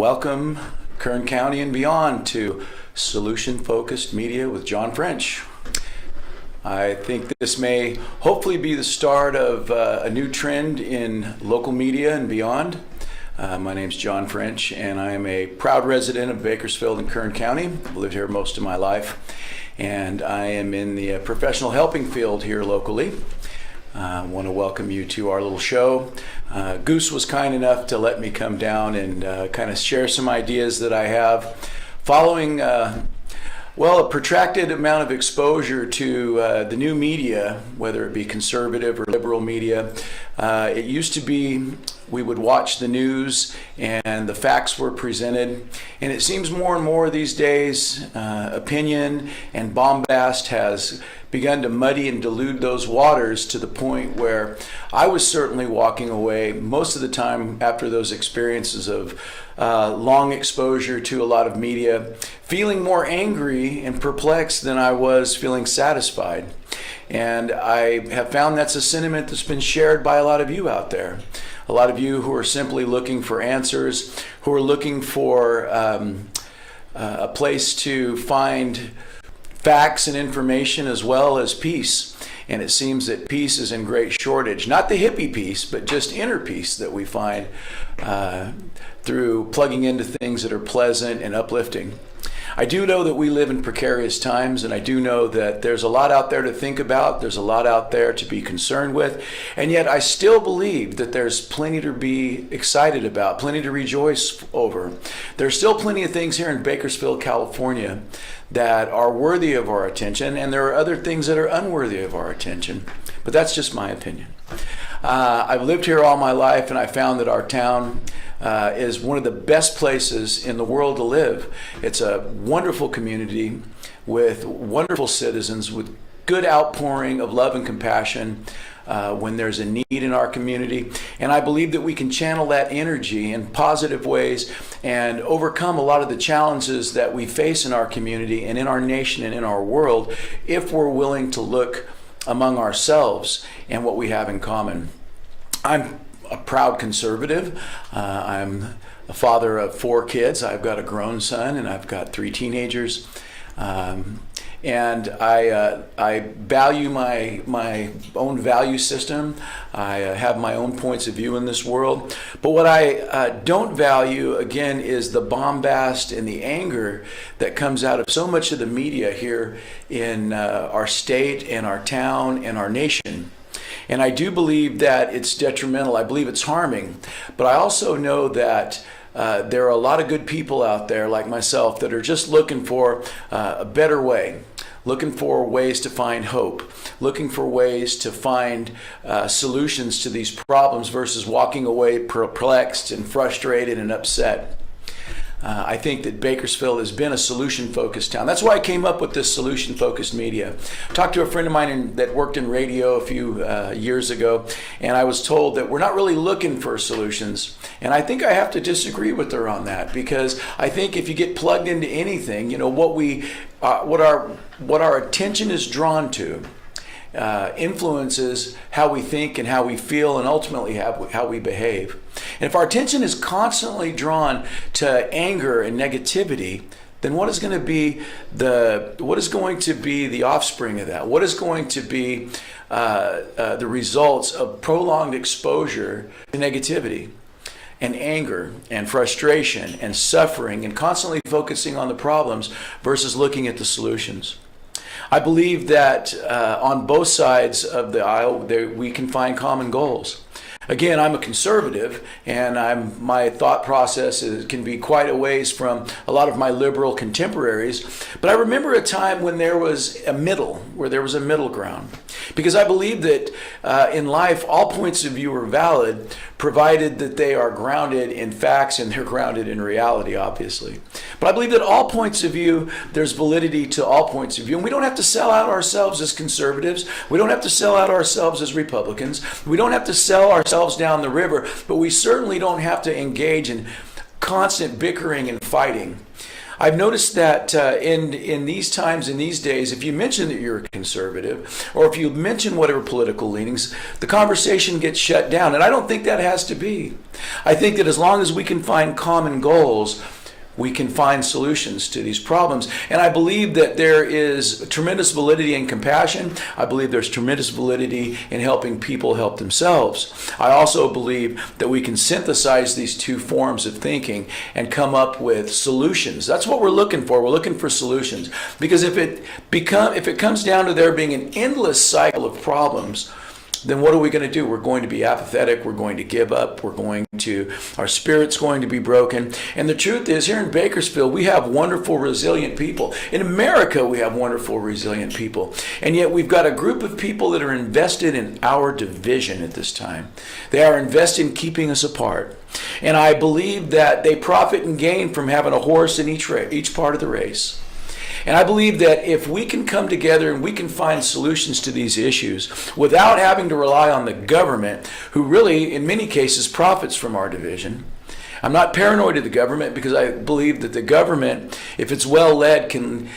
Welcome, Kern County and beyond, to Solution Focused Media with John French. I think this may hopefully be the start of a new trend in local media and beyond. My name's John French, and I am a proud resident of Bakersfield in Kern County. I've lived here most of my life, and I am in the professional helping field here locally. I want to welcome you to our little show. Goose was kind enough to let me come down and kind of share some ideas that I have following a protracted amount of exposure to the new media, whether it be conservative or liberal media. It used to be we would watch the news and the facts were presented, and it seems more and more these days opinion and bombast has begun to muddy and dilute those waters to the point where I was certainly walking away most of the time after those experiences of long exposure to a lot of media, feeling more angry and perplexed than I was feeling satisfied. And I have found that's a sentiment that's been shared by a lot of you out there. A lot of you who are simply looking for answers, who are looking for a place to find facts and information as well as peace. And it seems that peace is in great shortage. Not the hippie peace, but just inner peace that we find through plugging into things that are pleasant and uplifting. I do know that we live in precarious times, and I do know that there's a lot out there to think about, there's a lot out there to be concerned with, and yet I still believe that there's plenty to be excited about, plenty to rejoice over. There's still plenty of things here in Bakersfield, California that are worthy of our attention, and there are other things that are unworthy of our attention, but that's just my opinion. I've lived here all my life, and I found that our town is one of the best places in the world to live. It's a wonderful community with wonderful citizens, with good outpouring of love and compassion when there's a need in our community. And I believe that we can channel that energy in positive ways and overcome a lot of the challenges that we face in our community and in our nation and in our world if we're willing to look among ourselves and what we have in common. I'm a proud conservative. I'm a father of 4 kids. I've got a grown son and I've got 3 teenagers. And I value my own value system. I have my own points of view in this world. But what I don't value, again, is the bombast and the anger that comes out of so much of the media here in our state and our town and our nation. And I do believe that it's detrimental. I believe it's harming. But I also know that there are a lot of good people out there like myself that are just looking for a better way, looking for ways to find hope, looking for ways to find solutions to these problems versus walking away perplexed and frustrated and upset. I think that Bakersfield has been a solution-focused town. That's why I came up with this solution-focused media. I talked to a friend of mine that worked in radio a few years ago, and I was told that we're not really looking for solutions. And I think I have to disagree with her on that, because I think if you get plugged into anything, you know, what our attention is drawn to influences how we think and how we feel and ultimately how we behave. And if our attention is constantly drawn to anger and negativity, then what is going to be the offspring of that? What is going to be the results of prolonged exposure to negativity and anger and frustration and suffering and constantly focusing on the problems versus looking at the solutions? I believe that on both sides of the aisle, we can find common goals. Again, I'm a conservative, and my thought process can be quite a ways from a lot of my liberal contemporaries. But I remember a time when there was a middle ground. Because I believe that in life, all points of view are valid, provided that they are grounded in facts and they're grounded in reality, obviously. But I believe that all points of view, there's validity to all points of view. And we don't have to sell out ourselves as conservatives. We don't have to sell out ourselves as Republicans. We don't have to sell ourselves down the river, but we certainly don't have to engage in constant bickering and fighting. I've noticed that in these times, in these days, if you mention that you're a conservative, or if you mention whatever political leanings, the conversation gets shut down. And I don't think that has to be. I think that as long as we can find common goals, we can find solutions to these problems. And I believe that there is tremendous validity in compassion. I believe there's tremendous validity in helping people help themselves. I also believe that we can synthesize these two forms of thinking and come up with solutions. That's what we're looking for. We're looking for solutions. Because if it comes down to there being an endless cycle of problems, then what are we going to do? We're going to be apathetic. We're going to give up. Our spirit's going to be broken. And the truth is, here in Bakersfield, we have wonderful, resilient people. In America, we have wonderful, resilient people. And yet we've got a group of people that are invested in our division at this time. They are invested in keeping us apart. And I believe that they profit and gain from having a horse in each part of the race. And I believe that if we can come together and we can find solutions to these issues without having to rely on the government, who really, in many cases, profits from our division. I'm not paranoid of the government because I believe that the government, if it's well led, can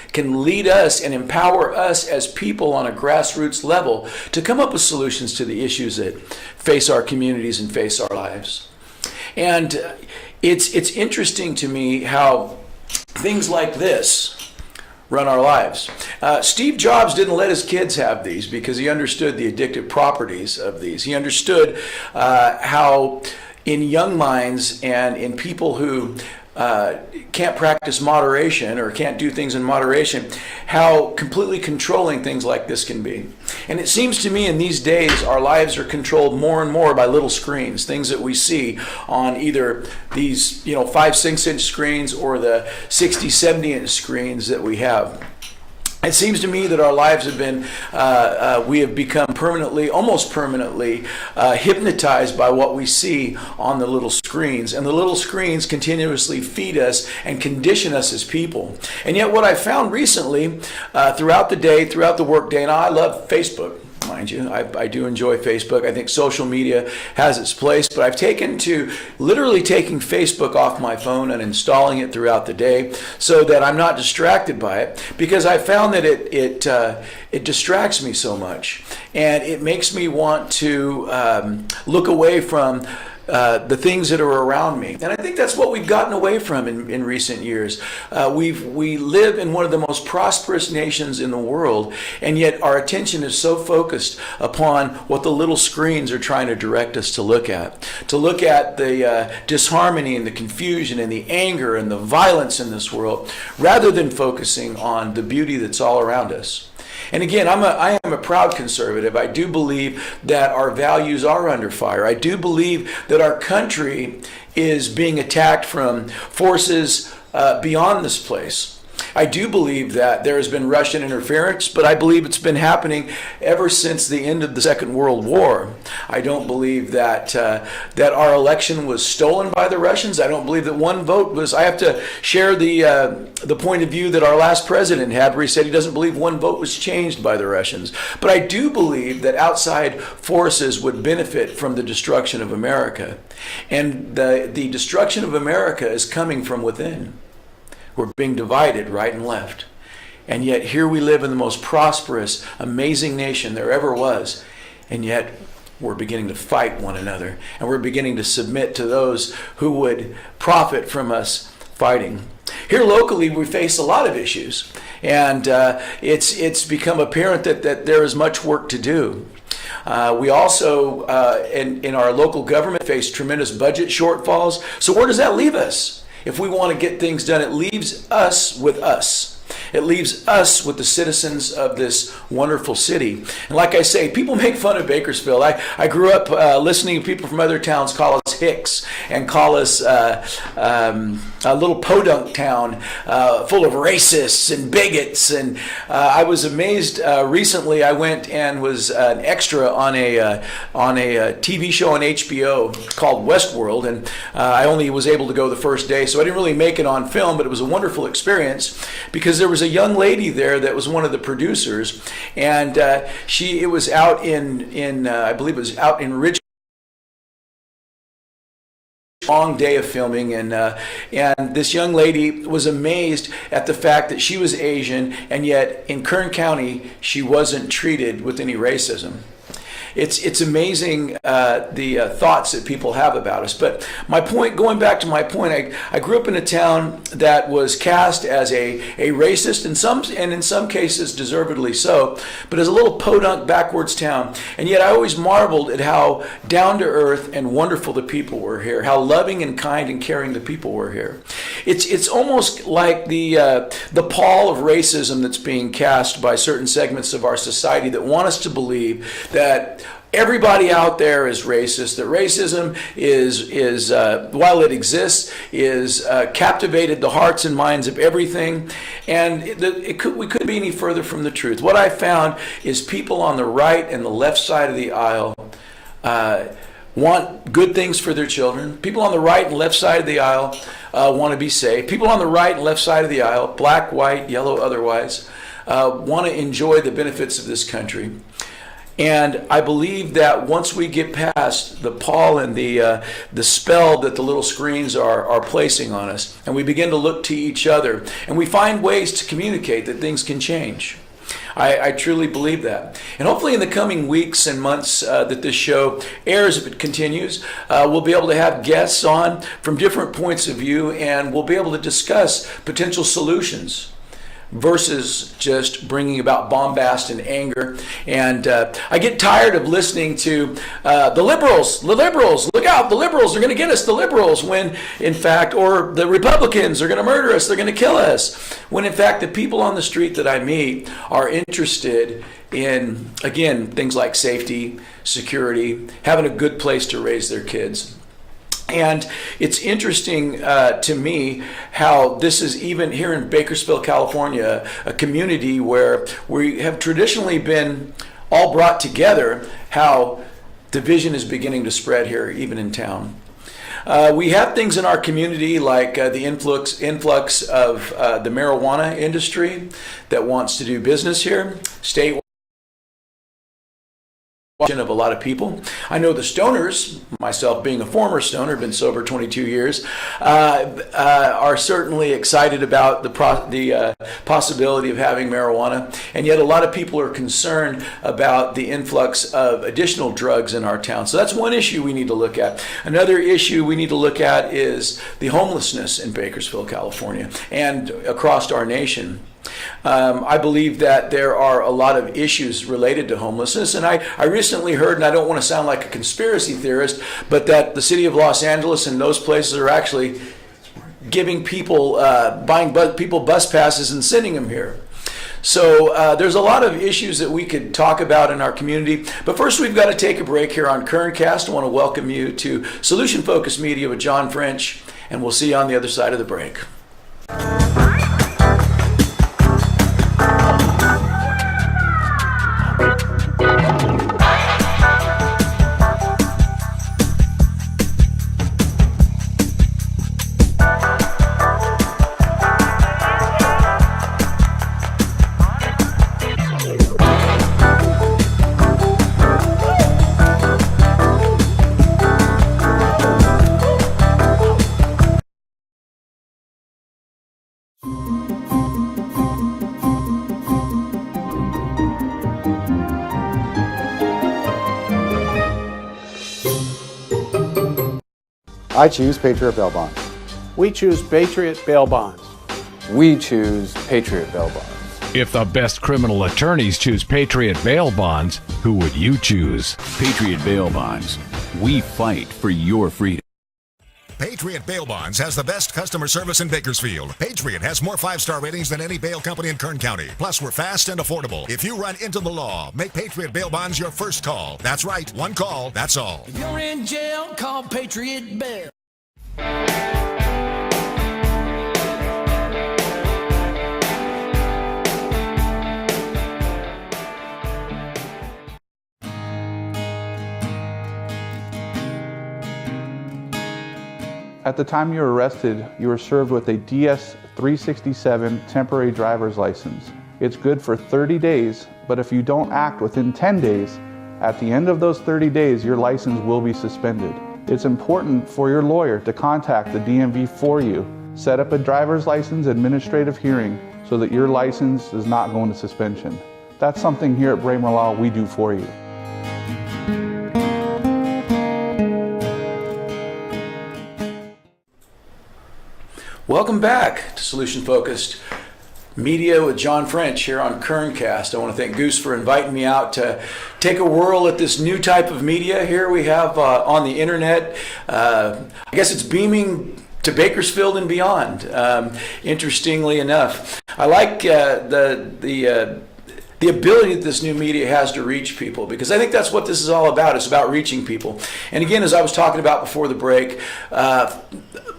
lead us and empower us as people on a grassroots level to come up with solutions to the issues that face our communities and face our lives. And it's interesting to me how things like this run our lives. Steve Jobs didn't let his kids have these because he understood the addictive properties of these. He understood how in young minds and in people who can't practice moderation or can't do things in moderation, how completely controlling things like this can be. And it seems to me in these days our lives are controlled more and more by little screens, things that we see on either these 5-6 inch screens or the 60-70 inch screens that we have. It seems to me that our lives have been, we have become almost permanently hypnotized by what we see on the little screens. And the little screens continuously feed us and condition us as people. And yet what I found recently, throughout the day, throughout the workday, and I love Facebook, mind you. I do enjoy Facebook. I think social media has its place, but I've taken to literally taking Facebook off my phone and installing it throughout the day so that I'm not distracted by it, because I found that it distracts me so much, and it makes me want to look away from the things that are around me. And I think that's what we've gotten away from in recent years. We live in one of the most prosperous nations in the world, and yet our attention is so focused upon what the little screens are trying to direct us to look at the disharmony and the confusion and the anger and the violence in this world, rather than focusing on the beauty that's all around us. And again, I am a proud conservative. I do believe that our values are under fire. I do believe that our country is being attacked from forces beyond this place. I do believe that there has been Russian interference, but I believe it's been happening ever since the end of the Second World War. I don't believe that our election was stolen by the Russians. I don't believe that one vote was. I have to share the point of view that our last president had, where he said he doesn't believe one vote was changed by the Russians. But I do believe that outside forces would benefit from the destruction of America, and the destruction of America is coming from within. We're being divided right and left. And yet here we live in the most prosperous, amazing nation there ever was. And yet we're beginning to fight one another. And we're beginning to submit to those who would profit from us fighting. Here locally, we face a lot of issues. And it's become apparent that there is much work to do. We also, in our local government, face tremendous budget shortfalls. So where does that leave us? If we want to get things done, it leaves us with us. It leaves us with the citizens of this wonderful city. And like I say, people make fun of Bakersfield. I grew up listening to people from other towns call us Hicks and call us a little podunk town full of racists and bigots. And I was amazed. Recently, I went and was an extra on a TV show on HBO called Westworld, and I only was able to go the first day, so I didn't really make it on film, but it was a wonderful experience because there was a young lady there that was one of the producers, and it was out in I believe it was out in Richmond, long day of filming, and this young lady was amazed at the fact that she was Asian, and yet in Kern County she wasn't treated with any racism. It's amazing the thoughts that people have about us. But my point, going back to my point, I grew up in a town that was cast as a racist, and in some cases deservedly so, but as a little podunk backwards town. And yet I always marveled at how down to earth and wonderful the people were here, how loving and kind and caring the people were here. It's almost like the pall of racism that's being cast by certain segments of our society that want us to believe that everybody out there is racist, that racism is while it exists, is captivated the hearts and minds of everything. And we couldn't be any further from the truth. What I found is people on the right and the left side of the aisle want good things for their children. People on the right and left side of the aisle want to be safe. People on the right and left side of the aisle, black, white, yellow, otherwise, want to enjoy the benefits of this country. And I believe that once we get past the pall and the spell that the little screens are placing on us, and we begin to look to each other, and we find ways to communicate, that things can change. I truly believe that. And hopefully in the coming weeks and months that this show airs, if it continues, we'll be able to have guests on from different points of view, and we'll be able to discuss potential solutions versus just bringing about bombast and anger. And I get tired of listening to the liberals, look out, the liberals are going to get us, the liberals, when in fact, or the Republicans are going to murder us, they're going to kill us, when in fact the people on the street that I meet are interested in, again, things like safety, security, having a good place to raise their kids. And it's interesting to me how this is, even here in Bakersfield, California, a community where we have traditionally been all brought together, how division is beginning to spread here, even in town. We have things in our community like the influx of the marijuana industry that wants to do business here, statewide, of a lot of people. I know the stoners, myself being a former stoner, been sober 22 years, are certainly excited about the possibility of having marijuana, and yet a lot of people are concerned about the influx of additional drugs in our town. So that's one issue we need to look at. Another issue we need to look at is the homelessness in Bakersfield, California, and across our nation. I believe that there are a lot of issues related to homelessness, and I recently heard, and I don't want to sound like a conspiracy theorist, but that the city of Los Angeles and those places are actually giving people, buying people bus passes and sending them here. So there's a lot of issues that we could talk about in our community. But first, we've got to take a break here on KernCast. I want to welcome you to Solution Focused Media with John French, and we'll see you on the other side of the break. I choose Patriot Bail Bonds. We choose Patriot Bail Bonds. We choose Patriot Bail Bonds. If the best criminal attorneys choose Patriot Bail Bonds, who would you choose? Patriot Bail Bonds. We fight for your freedom. Patriot Bail Bonds has the best customer service in Bakersfield. Patriot has more 5-star ratings than any bail company in Kern County. Plus, we're fast and affordable. If you run into the law, make Patriot Bail Bonds your first call. That's right, one call, that's all. If you're in jail, call Patriot Bail. At the time you were arrested, you were served with a DS-367 temporary driver's license. It's good for 30 days, but if you don't act within 10 days, at the end of those 30 days, your license will be suspended. It's important for your lawyer to contact the DMV for you. Set up a driver's license administrative hearing so that your license is not going to suspension. That's something here at Braemar Law we do for you. Welcome back to Solution Focused Media with John French here on Kerncast. I want to thank Goose for inviting me out to take a whirl at this new type of media here we have on the internet. I guess it's beaming to Bakersfield and beyond, interestingly enough. I like the ability that this new media has to reach people, because I think that's what this is all about. It's about reaching people. And again, as I was talking about before the break,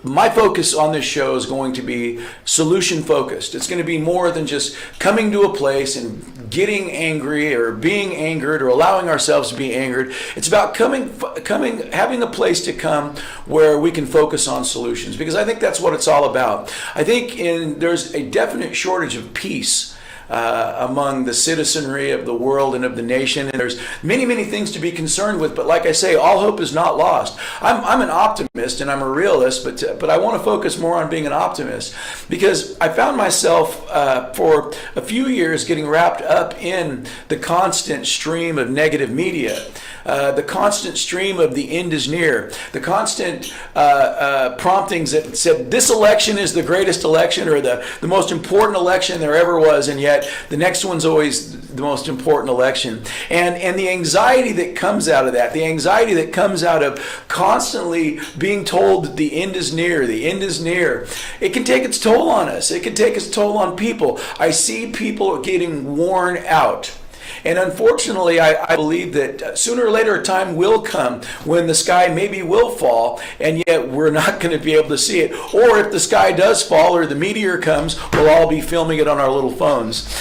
my focus on this show is going to be solution focused. It's going to be more than just coming to a place and getting angry or being angered or allowing ourselves to be angered. It's about having a place to come where we can focus on solutions, because I think that's what it's all about. I think there's a definite shortage of peace among the citizenry of the world and of the nation, and there's many things to be concerned with, but like I say, all hope is not lost. I'm an optimist and I'm a realist, but I want to focus more on being an optimist, because I found myself for a few years getting wrapped up in the constant stream of negative media, the constant stream of the end is near, the constant promptings that said this election is the greatest election or the most important election there ever was, and yet the next one's always the most important election. And the anxiety that comes out of that, the anxiety that comes out of constantly being told that the end is near, the end is near, it can take its toll on us. It can take its toll on people. I see people getting worn out. And unfortunately, I believe that sooner or later a time will come when the sky maybe will fall, and yet we're not going to be able to see it. Or if the sky does fall or the meteor comes, we'll all be filming it on our little phones.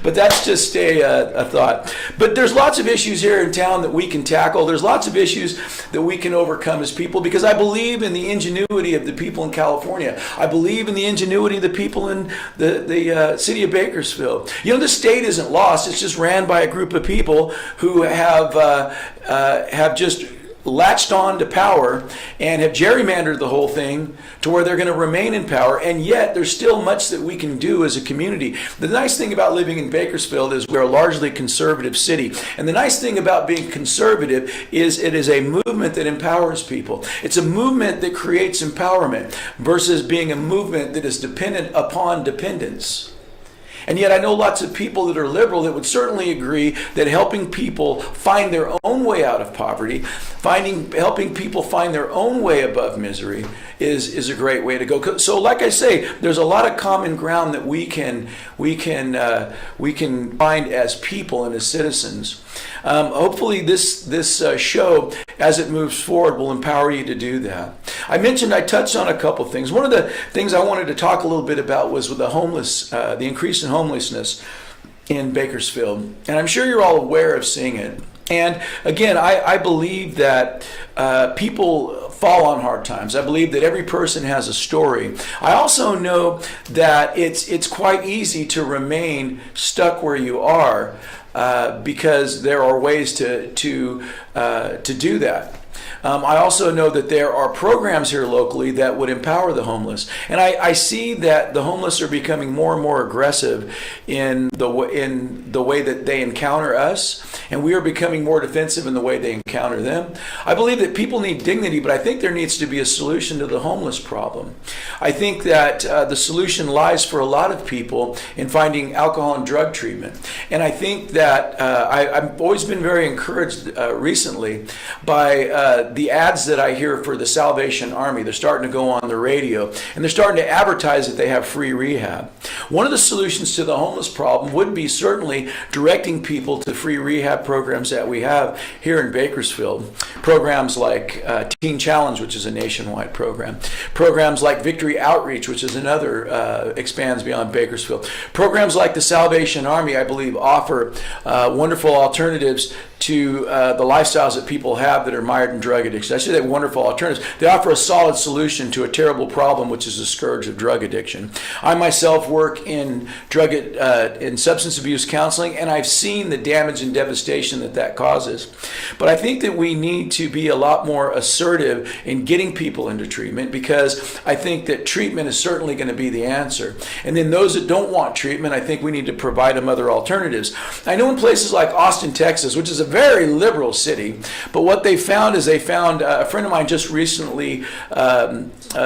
But that's just a thought. But there's lots of issues here in town that we can tackle. There's lots of issues that we can overcome as people, because I believe in the ingenuity of the people in California. I believe in the ingenuity of the people in the city of Bakersfield. You know, the state isn't lost. It's just ran by a group of people who have just latched on to power and have gerrymandered the whole thing to where they're going to remain in power, and yet there's still much that we can do as a community. The nice thing about living in Bakersfield is we're a largely conservative city, and the nice thing about being conservative is it is a movement that empowers people. It's a movement that creates empowerment versus being a movement that is dependent upon dependence. And yet I know lots of people that are liberal that would certainly agree that helping people find their own way out of poverty, helping people find their own way above misery is a great way to go. So like I say, there's a lot of common ground that we can find as people and as citizens. Hopefully this show, as it moves forward, will empower you to do that. I touched on a couple things. One of the things I wanted to talk a little bit about was with the increase in homelessness in Bakersfield. And I'm sure you're all aware of seeing it. And again, I believe that people fall on hard times. I believe that every person has a story. I also know that it's quite easy to remain stuck where you are because there are ways to do that. I also know that there are programs here locally that would empower the homeless, and I see that the homeless are becoming more and more aggressive in the way that they encounter us, and we are becoming more defensive in the way they encounter them. I believe that people need dignity, but I think there needs to be a solution to the homeless problem. I think that the solution lies for a lot of people in finding alcohol and drug treatment, and I think that I've always been very encouraged recently by the ads that I hear for the Salvation Army. They're starting to go on the radio, and they're starting to advertise that they have free rehab. One of the solutions to the homeless problem would be certainly directing people to free rehab programs that we have here in Bakersfield. Programs like Teen Challenge, which is a nationwide program. Programs like Victory Outreach, which is another, expands beyond Bakersfield. Programs like the Salvation Army, I believe, offer wonderful alternatives to the lifestyles that people have that are mired in drug addiction. I say they're wonderful alternatives. They offer a solid solution to a terrible problem, which is the scourge of drug addiction. I myself work in in substance abuse counseling, and I've seen the damage and devastation that causes. But I think that we need to be a lot more assertive in getting people into treatment, because I think that treatment is certainly going to be the answer. And then those that don't want treatment, I think we need to provide them other alternatives. I know in places like Austin, Texas, which is a very liberal city, but what they found is a friend of mine just recently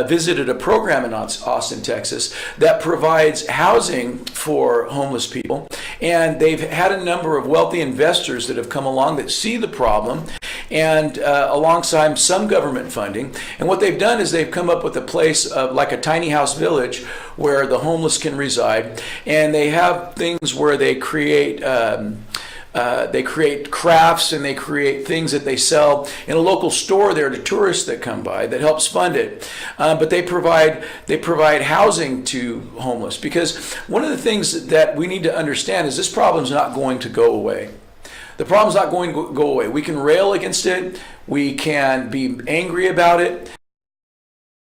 visited a program in Austin, Texas that provides housing for homeless people, and they've had a number of wealthy investors that have come along that see the problem, and alongside some government funding. And what they've done is they've come up with a place like a tiny house village where the homeless can reside, and they have things where they create crafts, and they create things that they sell in a local store there to tourists that come by that helps fund it. But they provide housing to homeless, because one of the things that we need to understand is this problem is not going to go away. The problem's not going to go away. We can rail against it. We can be angry about it.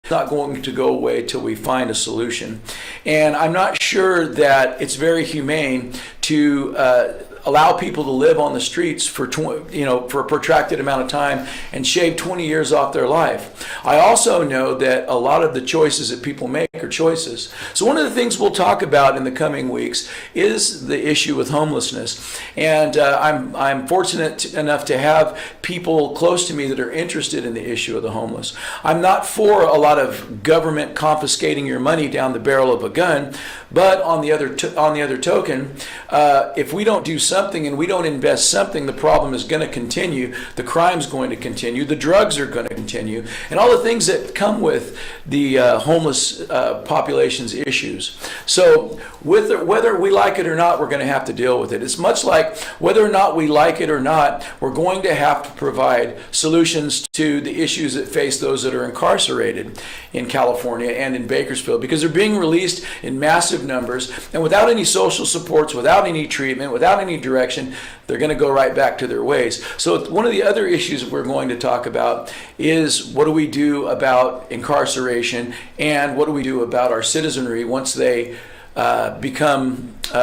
It's not going to go away till we find a solution. And I'm not sure that it's very humane to allow people to live on the streets for a protracted amount of time and shave 20 years off their life. I also know that a lot of the choices that people make are choices. So one of the things we'll talk about in the coming weeks is the issue with homelessness. And I'm fortunate enough to have people close to me that are interested in the issue of the homeless. I'm not for a lot of government confiscating your money down the barrel of a gun, but on the other token, if we don't do something and we don't invest something, the problem is going to continue. The crime's going to continue. The drugs are going to continue, and all the things that come with the homeless population's issues. So whether we like it or not, we're going to have to deal with it. It's much like whether or not we like it or not, we're going to have to provide solutions to the issues that face those that are incarcerated in California and in Bakersfield, because they're being released in massive numbers, and without any social supports, without any treatment, without any direction, they're going to go right back to their ways. So one of the other issues that we're going to talk about is what do we do about incarceration, and what do we do about our citizenry once they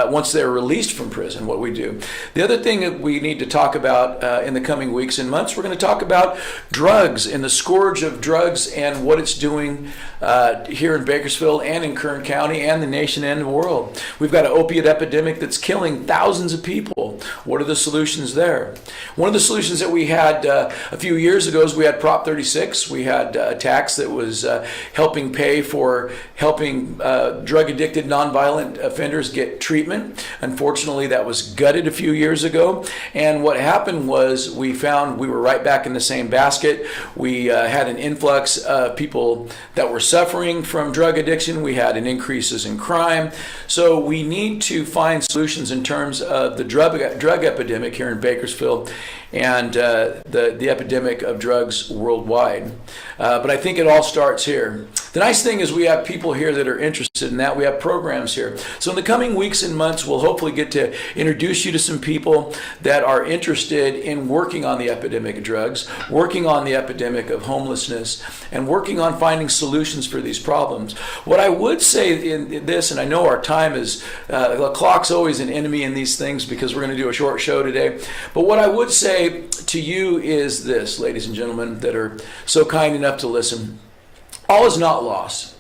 once they're released from prison, what we do. The other thing that we need to talk about in the coming weeks and months, we're going to talk about drugs and the scourge of drugs and what it's doing here in Bakersfield and in Kern County and the nation and the world. We've got an opiate epidemic that's killing thousands of people. What are the solutions there? One of the solutions that we had a few years ago is we had Prop 36. We had a tax that was helping pay for helping drug-addicted, nonviolent offenders get treatment. Unfortunately, that was gutted a few years ago, and what happened was we found we were right back in the same basket. We had an influx of people that were suffering from drug addiction. We had an increases in crime. So we need to find solutions in terms of the drug epidemic here in Bakersfield and the epidemic of drugs worldwide. But I think it all starts here. The nice thing is we have people here that are interested in that. We have programs here. So in the coming weeks and months, we'll hopefully get to introduce you to some people that are interested in working on the epidemic of drugs, working on the epidemic of homelessness, and working on finding solutions for these problems. What I would say in this, and I know our time is, the clock's always an enemy in these things because we're going to do a short show today, but what I would say to you is this, ladies and gentlemen that are so kind enough to listen. All is not lost.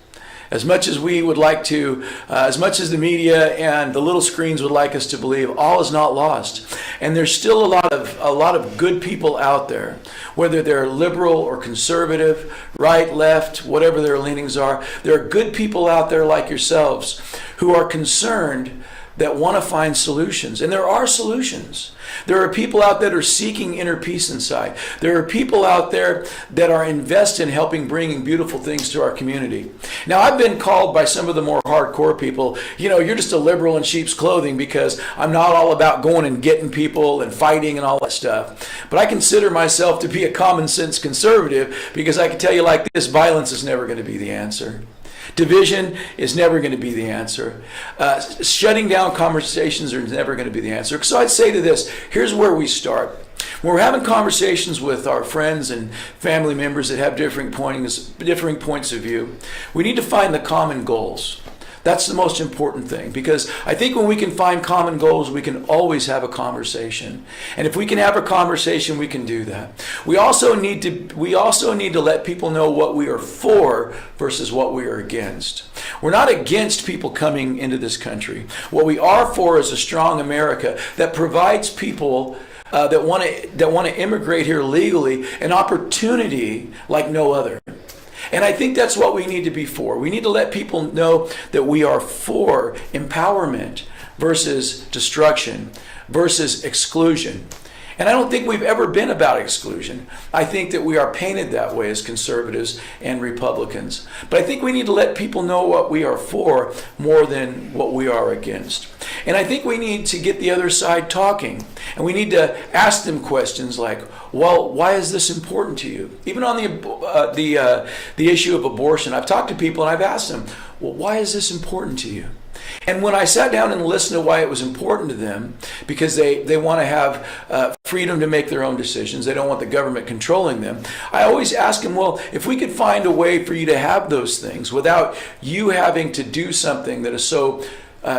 As much as we would like to, as much as the media and the little screens would like us to believe, all is not lost. And there's still a lot of good people out there, whether they're liberal or conservative, right, left, whatever their leanings are. There are good people out there like yourselves who are concerned that want to find solutions. And there are solutions. There are people out there that are seeking inner peace inside. There are people out there that are invested in helping bringing beautiful things to our community. Now, I've been called by some of the more hardcore people, you're just a liberal in sheep's clothing because I'm not all about going and getting people and fighting and all that stuff. But I consider myself to be a common sense conservative because I can tell you like this, violence is never going to be the answer. Division is never going to be the answer. Shutting down conversations is never going to be the answer. So I'd say to this, here's where we start. When we're having conversations with our friends and family members that have differing points of view, we need to find the common goals. That's the most important thing, because I think when we can find common goals, we can always have a conversation. And if we can have a conversation, we can do that. We also need to let people know what we are for versus what we are against. We're not against people coming into this country. What we are for is a strong America that provides people that want to immigrate here legally an opportunity like no other. And I think that's what we need to be for. We need to let people know that we are for empowerment versus destruction versus exclusion. And I don't think we've ever been about exclusion. I think that we are painted that way as conservatives and Republicans. But I think we need to let people know what we are for more than what we are against. And I think we need to get the other side talking. And we need to ask them questions like, well, why is this important to you? Even on the issue of abortion, I've talked to people and I've asked them, well, why is this important to you? And when I sat down and listened to why it was important to them, because they want to have freedom to make their own decisions, they don't want the government controlling them, I always ask them, well, if we could find a way for you to have those things without you having to do something that is so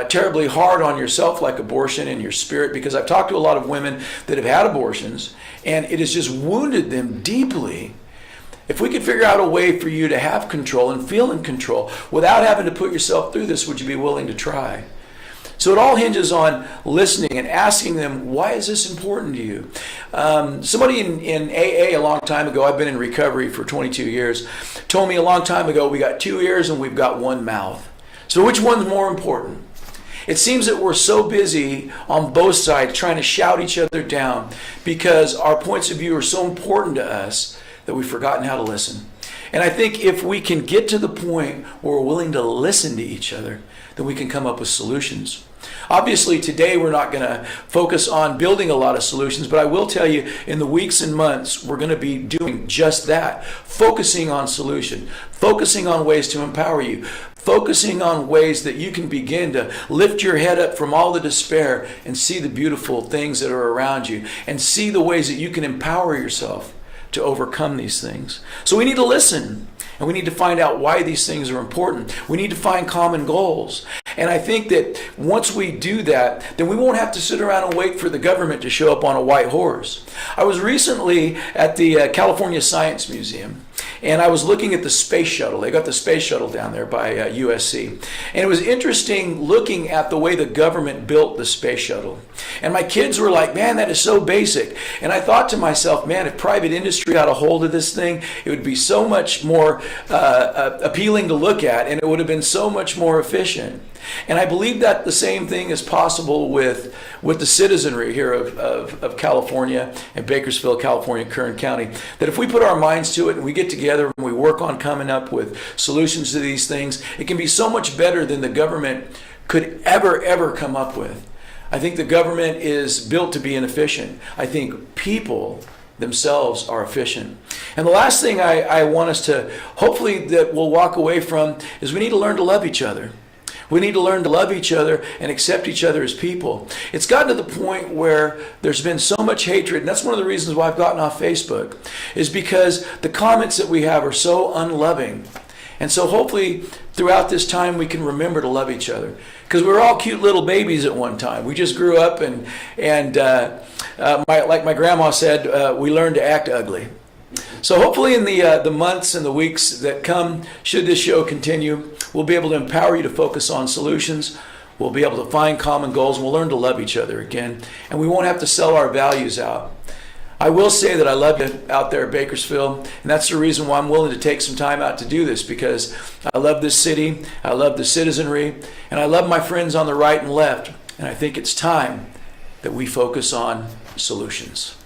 terribly hard on yourself, like abortion and your spirit, because I've talked to a lot of women that have had abortions, and it has just wounded them deeply. If we could figure out a way for you to have control and feel in control without having to put yourself through this, would you be willing to try? So it all hinges on listening and asking them, why is this important to you? Somebody in AA a long time ago, I've been in recovery for 22 years, told me a long time ago, we got 2 ears and we've got 1 mouth. So which one's more important? It seems that we're so busy on both sides trying to shout each other down because our points of view are so important to us that we've forgotten how to listen. And I think if we can get to the point where we're willing to listen to each other, then we can come up with solutions. Obviously, today we're not going to focus on building a lot of solutions, but I will tell you in the weeks and months, we're going to be doing just that, focusing on solution, focusing on ways to empower you, focusing on ways that you can begin to lift your head up from all the despair and see the beautiful things that are around you and see the ways that you can empower yourself to overcome these things. So we need to listen, and we need to find out why these things are important. We need to find common goals. And I think that once we do that, then we won't have to sit around and wait for the government to show up on a white horse. I was recently at the California Science Museum, and I was looking at the space shuttle. They got the space shuttle down there by USC. And it was interesting looking at the way the government built the space shuttle. And my kids were like, man, that is so basic. And I thought to myself, man, if private industry got a hold of this thing, it would be so much more appealing to look at, and it would have been so much more efficient. And I believe that the same thing is possible with the citizenry here of California and Bakersfield, California, Kern County, that if we put our minds to it and we get together and we work on coming up with solutions to these things, it can be so much better than the government could ever come up with. I think the government is built to be inefficient. I think people themselves are efficient. And the last thing I want us to, hopefully that we'll walk away from, is we need to learn to love each other. We need to learn to love each other and accept each other as people. It's gotten to the point where there's been so much hatred, and that's one of the reasons why I've gotten off Facebook, is because the comments that we have are so unloving. And so hopefully throughout this time we can remember to love each other. Because we were all cute little babies at one time. We just grew up and like my grandma said, we learned to act ugly. So hopefully in the months and the weeks that come, should this show continue, we'll be able to empower you to focus on solutions. We'll be able to find common goals, and we'll learn to love each other again. And we won't have to sell our values out. I will say that I love you out there at Bakersfield, and that's the reason why I'm willing to take some time out to do this, because I love this city, I love the citizenry, and I love my friends on the right and left. And I think it's time that we focus on solutions.